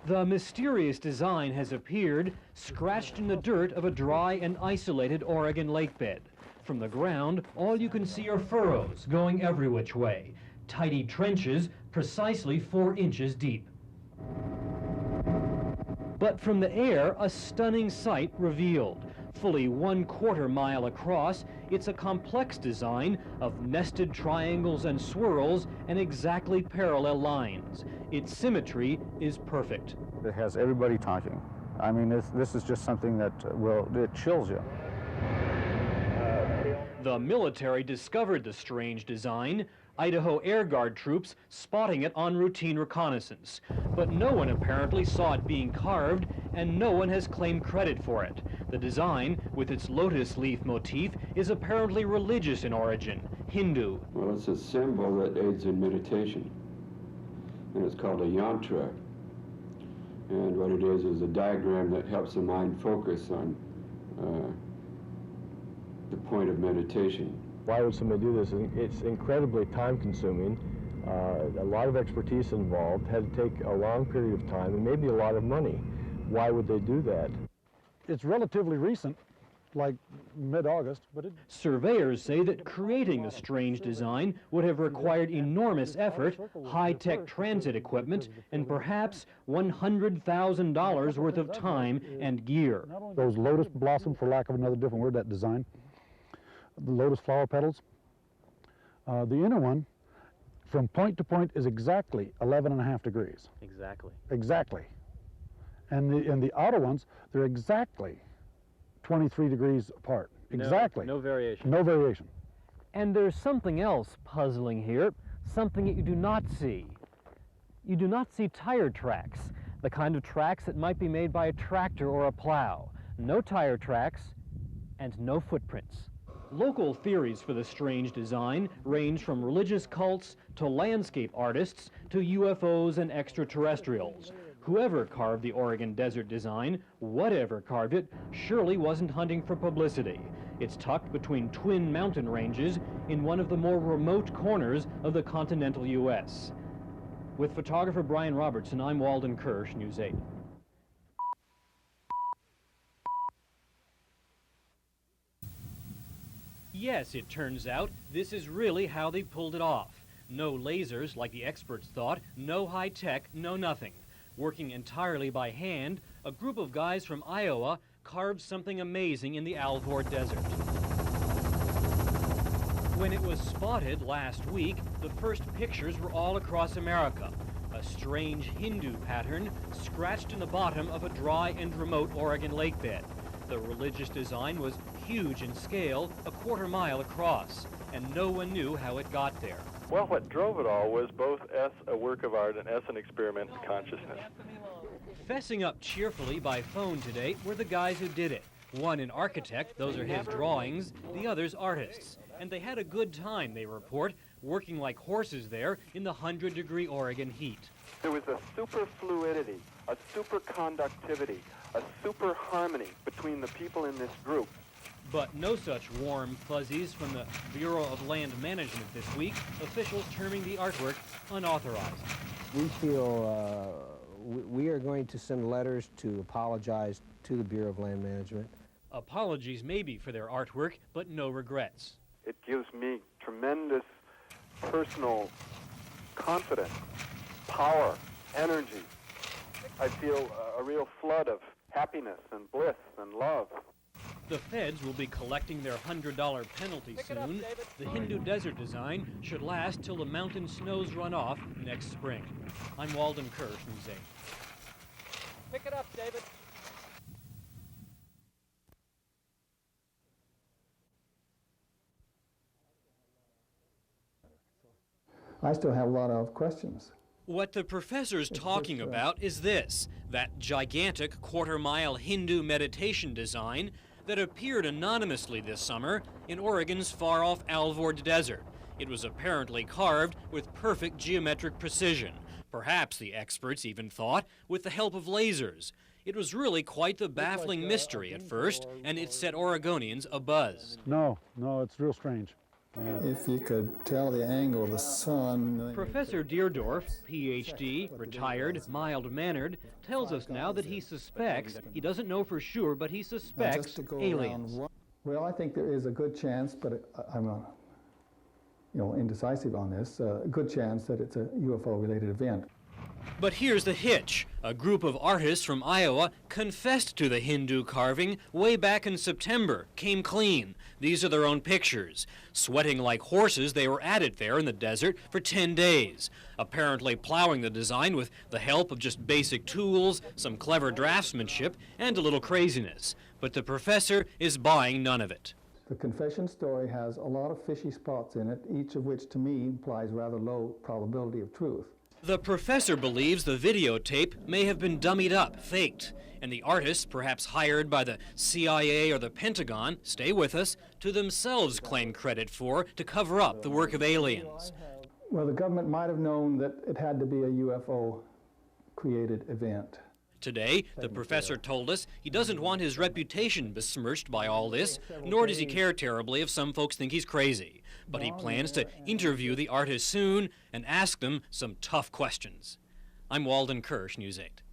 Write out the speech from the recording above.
The mysterious design has appeared, scratched in the dirt of a dry and isolated Oregon lake bed. From the ground, all you can see are furrows going every which way, tidy trenches precisely 4 inches deep. But from the air, a stunning sight revealed. Fully 1/4 mile across, it's a complex design of nested triangles and swirls and exactly parallel lines. Its symmetry is perfect. It has everybody talking. I mean, this is just something that, it chills you. The military discovered the strange design, Idaho Air Guard troops spotting it on routine reconnaissance. But no one apparently saw it being carved, and no one has claimed credit for it. The design, with its lotus leaf motif, is apparently religious in origin, Hindu. Well, it's a symbol that aids in meditation, and it's called a yantra. And what it is a diagram that helps the mind focus on the point of meditation. Why would somebody do this? It's incredibly time-consuming, a lot of expertise involved, had to take a long period of time, and maybe a lot of money. Why would they do that? It's relatively recent, like mid-August, but it... Surveyors say that creating the strange design would have required enormous effort, high-tech transit equipment, and perhaps $100,000 worth of time and gear. Those lotus blossom, for lack of another different word, that design, the lotus flower petals. The inner one, from point to point, is exactly 11.5 degrees. Exactly. Exactly. And the outer ones, they're exactly 23 degrees apart. Exactly. No variation. No variation. And there's something else puzzling here, something that you do not see. You do not see tire tracks, the kind of tracks that might be made by a tractor or a plow. No tire tracks and no footprints. Local theories for the strange design range from religious cults to landscape artists to UFOs and extraterrestrials. Whoever carved the Oregon desert design, whatever carved it, surely wasn't hunting for publicity. It's tucked between twin mountain ranges in one of the more remote corners of the continental U.S. With photographer Brian Robertson, I'm Walden Kirsch, News 8. Yes, it turns out, this is really how they pulled it off. No lasers, like the experts thought, no high-tech, no nothing. Working entirely by hand, a group of guys from Iowa carved something amazing in the Alvord Desert. When it was spotted last week, the first pictures were all across America. A strange Hindu pattern scratched in the bottom of a dry and remote Oregon lake bed. The religious design was huge in scale, 1/4 mile across, and no one knew how it got there. Well, what drove it all was both S, a work of art, and S, an experiment in consciousness. Fessing up cheerfully by phone today were the guys who did it. One an architect, those are his drawings, the others artists. And they had a good time, they report, working like horses there in the 100-degree Oregon heat. There was a super fluidity, a super conductivity, a super harmony between the people in this group. But no such warm fuzzies from the Bureau of Land Management this week, officials terming the artwork unauthorized. We feel we are going to send letters to apologize to the Bureau of Land Management. Apologies maybe for their artwork, but no regrets. It gives me tremendous personal confidence, power, energy. I feel a real flood of happiness and bliss and love. The feds will be collecting their $100 penalty soon. The Hindu desert design should last till the mountain snows run off next spring. I'm Walden Kirsch, News 8. Pick it up, David. I still have a lot of questions. What the professor's talking about is this, that gigantic 1/4 mile Hindu meditation design that appeared anonymously this summer in Oregon's far-off Alvord Desert. It was apparently carved with perfect geometric precision, perhaps, the experts even thought, with the help of lasers. It was really quite the baffling mystery at first, and it set Oregonians abuzz. No, it's real strange. If you could tell the angle of the sun. Professor Deerdorf, Ph.D., retired, mild-mannered, tells us now that he suspects, he doesn't know for sure, but he suspects aliens. Well, I think there is a good chance, but I'm indecisive on this, a good chance that it's a UFO-related event. But here's the hitch. A group of artists from Iowa confessed to the Hindu carving way back in September, came clean. These are their own pictures. Sweating like horses, they were at it there in the desert for 10 days, apparently plowing the design with the help of just basic tools, some clever draftsmanship, and a little craziness. But the professor is buying none of it. The confession story has a lot of fishy spots in it, each of which to me implies rather low probability of truth. The professor believes the videotape may have been dummied up, faked, and the artists, perhaps hired by the CIA or the Pentagon, stay with us, to themselves claim credit for to cover up the work of aliens. Well, the government might have known that it had to be a UFO-created event. Today, the professor told us he doesn't want his reputation besmirched by all this, nor does he care terribly if some folks think he's crazy. But he plans to interview the artists soon and ask them some tough questions. I'm Walden Kirsch, News 8.